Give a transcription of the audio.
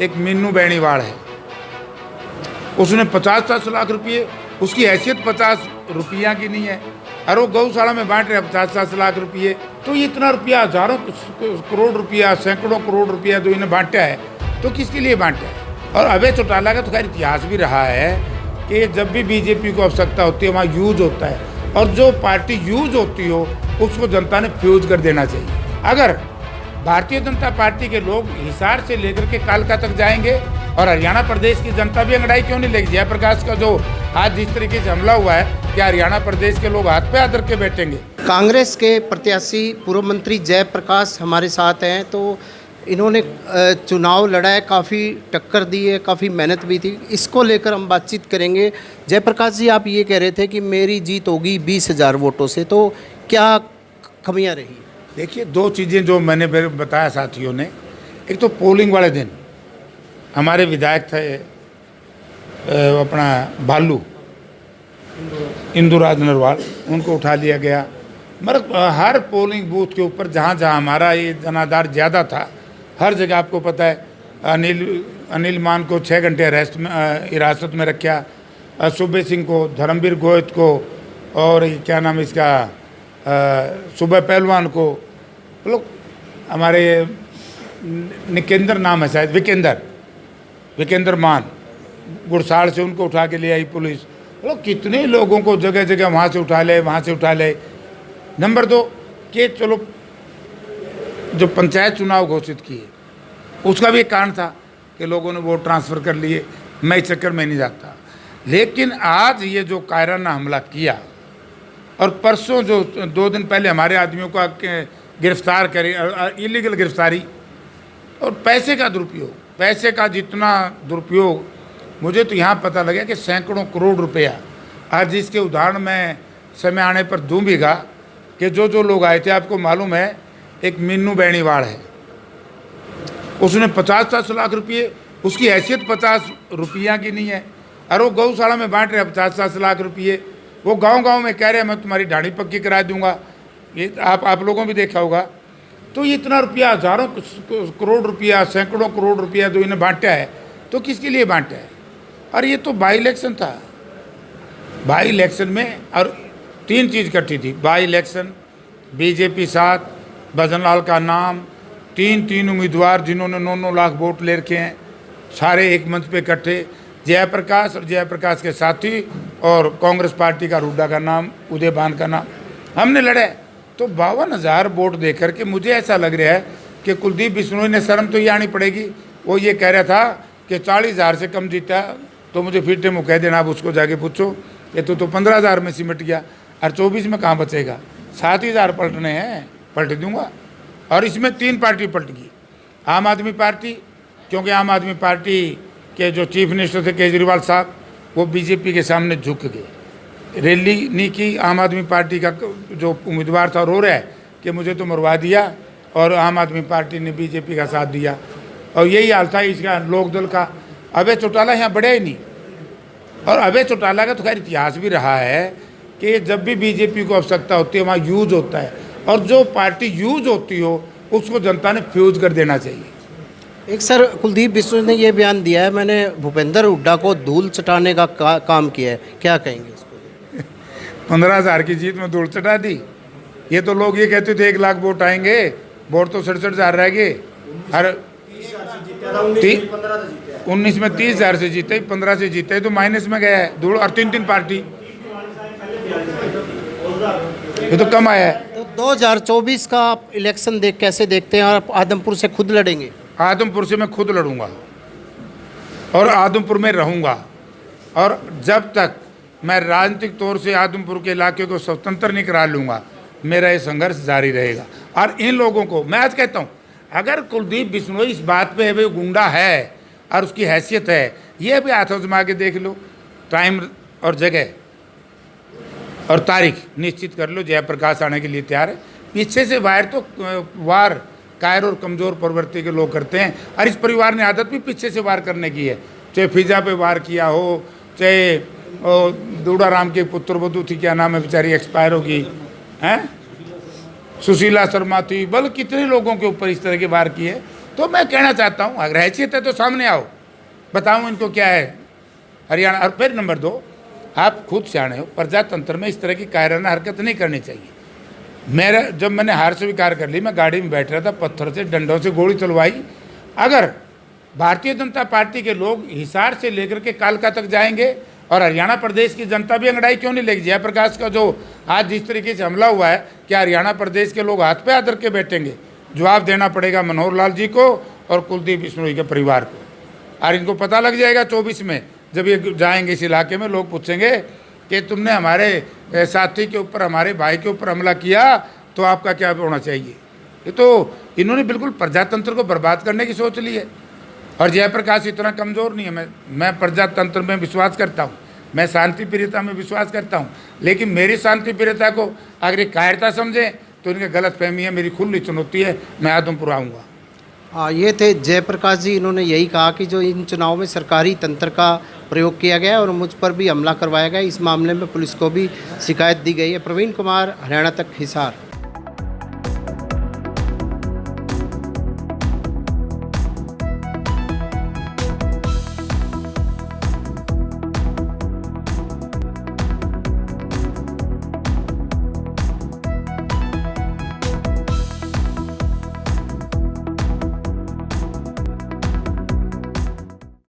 एक मीनू बेनीवाल है, उसने 50-50 लाख रुपये, उसकी हैसियत 50 रुपया की नहीं है, और वो गौशाला में बांट रहे हैं 50-50 लाख रुपये। तो ये इतना रुपया, हजारों करोड़ रुपया, सैकड़ों करोड़ रुपया जो इन्हें बांटा है, तो किसके लिए बांटा है? और अभय चौटाला का तो खैर इतिहास भी रहा है कि जब भी बीजेपी को आवश्यकता होती है वहाँ यूज होता है, और जो पार्टी यूज होती हो उसको जनता ने फ्यूज कर देना चाहिए। अगर भारतीय जनता पार्टी के लोग हिसार से लेकर के कालका तक जाएंगे और हरियाणा प्रदेश की जनता भी अंगड़ाई क्यों नहीं लेगी? जयप्रकाश का जो आज जिस तरीके से हमला हुआ है, क्या हरियाणा प्रदेश के लोग हाथ पे हाथ रख के बैठेंगे? कांग्रेस के प्रत्याशी पूर्व मंत्री जयप्रकाश हमारे साथ हैं, तो इन्होंने चुनाव लड़ा है, काफ़ी टक्कर दी है, काफ़ी मेहनत भी थी, इसको लेकर हम बातचीत करेंगे। जयप्रकाश जी, आप ये कह रहे थे कि मेरी जीत होगी 20,000 वोटों से, तो क्या कमियां रही? देखिए, दो चीज़ें जो मैंने बताया साथियों ने, एक तो पोलिंग वाले दिन हमारे विधायक थे अपना भालू इंदुराज नरवाल, उनको उठा लिया गया। मतलब हर पोलिंग बूथ के ऊपर जहाँ जहाँ हमारा ये जनाधार ज़्यादा था, हर जगह आपको पता है अनिल मान को 6 घंटे अरेस्ट में हिरासत में रखा, सुबे सिंह को, धर्मवीर गोयत को, और क्या नाम इसका सुबह पहलवान को, लोग हमारे निकेंद्र नाम है शायद, विकेंद्र मान, गुड़साड़ से उनको उठा के ले आई पुलिस। लोग कितने लोगों को जगह जगह वहाँ से उठा ले। नंबर 2 कि चलो जो पंचायत चुनाव घोषित किए उसका भी एक कारण था कि लोगों ने वोट ट्रांसफ़र कर लिए, मैं इस चक्कर में नहीं जाता। लेकिन आज ये जो कायराना हमला किया, और परसों जो 2 दिन पहले हमारे आदमियों को गिरफ्तार करे, इलीगल गिरफ्तारी और पैसे का दुरुपयोग, पैसे का जितना दुरुपयोग, मुझे तो यहाँ पता लगा कि सैकड़ों करोड़ रुपया। आज इसके उदाहरण मैं समय आने पर दूँगा कि जो लोग आए थे, आपको मालूम है एक मीनू बेनीवाल है, उसने 50-50 लाख रुपये, उसकी हैसियत 50 रुपया की नहीं है, और वो गौशाला में बांट रहे हैं 50-50 लाख रुपये। वो गांव-गांव में कह रहे हैं मैं तुम्हारी ढाणी पक्की करा दूंगा। ये आप लोगों भी देखा होगा। तो ये इतना रुपया, हजारों करोड़ रुपया, सैकड़ों करोड़ रुपया जो इन्हें बांटा है, तो किसके लिए बांटा है? और ये तो बाई इलेक्शन था। बाई इलेक्शन में और 3 चीज़ इकट्ठी थी, बाई इलेक्शन, बीजेपी साथ, भजनलाल का नाम, 3 उम्मीदवार जिन्होंने 9-9 लाख वोट ले रखे हैं, सारे एक मंच पे इकट्ठे, जयप्रकाश और जयप्रकाश के साथी, और कांग्रेस पार्टी का रूडा का नाम, उदयभान का नाम, हमने लड़े। तो 52,000 वोट दे करके मुझे ऐसा लग रहा है कि कुलदीप बिश्नोई ने शर्म तो ये आनी पड़ेगी। वो ये कह रहा था कि 40,000 से कम जीता, तो मुझे फिर टाइम कह देना, आप उसको जाके पूछो कि तो 15,000 में सिमट गया, और 24 में कहाँ बचेगा? 7,000 पलटने हैं, पलट दूंगा। और इसमें 3 पार्टी पलट गई। आम आदमी पार्टी, क्योंकि आम आदमी पार्टी के जो चीफ मिनिस्टर थे केजरीवाल साहब, वो बीजेपी के सामने झुक गए, रैली नहीं की। आम आदमी पार्टी का जो उम्मीदवार था रो रहा है कि मुझे तो मरवा दिया, और आम आदमी पार्टी ने बीजेपी का साथ दिया, और यही हाल था इसका लोकदल का। अभय चौटाला यहाँ बढ़े ही नहीं, और अभय चौटाला का तो खैर इतिहास भी रहा है कि जब भी बीजेपी को आवश्यकता होती है वहाँ यूज होता है, और जो पार्टी यूज होती हो उसको जनता ने फ्यूज कर देना चाहिए। एक सर, कुलदीप बिश्नोई ने यह बयान दिया है, मैंने भूपेंद्र हुड्डा को धूल चटाने का काम किया है, क्या कहेंगे इसको? 15,000 की जीत में धूल चटा दी। ये तो लोग ये कहते थे 1 लाख वोट आएंगे, वोट तो 67,000 रह गए। हर 19 में 30,000 से जीते, 15 से जीते, तो माइनस में गया है धूल। और 3 पार्टी, ये तो कम आया है। तो 2024 का आप इलेक्शन कैसे देखते हैं? और आदमपुर से खुद लड़ेंगे? आदमपुर से मैं खुद लड़ूंगा और आदमपुर में रहूंगा, और जब तक मैं राजनीतिक तौर से आदमपुर के इलाके को स्वतंत्र नहीं करा लूँगा, मेरा ये संघर्ष जारी रहेगा। और इन लोगों को मैं आज कहता हूँ, अगर कुलदीप बिश्नोई इस बात पे वो गुंडा है और उसकी हैसियत है, ये भी हाथ आजमा के देख लो, टाइम और जगह और तारीख निश्चित कर लो। जयप्रकाश आने के लिए तैयार है। पीछे से वार तो वार कायर और कमज़ोर प्रवृत्ति के लोग करते हैं, और इस परिवार ने आदत भी पीछे से वार करने की है। चाहे फिजा पे वार किया हो, चाहे दूड़ा राम के पुत्र वधू थी, क्या नाम है बेचारी, एक्सपायर होगी, हैं, सुशीला शर्मा थी, बल कितने लोगों के ऊपर इस तरह के वार किए। तो मैं कहना चाहता हूँ अगर हैसियत है तो सामने आओ, बताऊँ इनको क्या है हरियाणा। और फिर नंबर 2, आप खुद सियाणे हो, प्रजातंत्र में इस तरह की कायराना हरकत नहीं करनी चाहिए। जब मैंने हार स्वीकार कर ली, मैं गाड़ी में बैठ रहा था, पत्थर से डंडों से गोली चलवाई। अगर भारतीय जनता पार्टी के लोग हिसार से लेकर के कालका तक जाएंगे और हरियाणा प्रदेश की जनता भी अंगड़ाई क्यों नहीं लेगी? जयप्रकाश का जो आज जिस तरीके से हमला हुआ है, क्या हरियाणा प्रदेश के लोग हाथ पे हाथ रख के बैठेंगे? जवाब देना पड़ेगा मनोहर लाल जी को और कुलदीप बिश्नोई के परिवार को। और इनको पता लग जाएगा 24 में जब ये जाएंगे इस इलाके में, लोग पूछेंगे कि तुमने हमारे साथी के ऊपर, हमारे भाई के ऊपर हमला किया, तो आपका क्या होना चाहिए? ये तो इन्होंने बिल्कुल प्रजातंत्र को बर्बाद करने की सोच ली है। और जयप्रकाश इतना कमज़ोर नहीं है। मैं प्रजातंत्र में विश्वास करता हूँ, मैं शांति प्रियता में विश्वास करता हूँ, लेकिन मेरी शांति प्रियता को अगर ये कायरता समझें तो इनकी गलत फहमी है। मेरी खुली चुनौती है, मैं आदमपुर आऊँगा। ये थे जयप्रकाश जी। इन्होंने यही कहा कि जो इन चुनाव में सरकारी तंत्र का प्रयोग किया गया और मुझ पर भी हमला करवाया गया, इस मामले में पुलिस को भी शिकायत दी गई है। प्रवीण कुमार, हरियाणा तक, हिसार।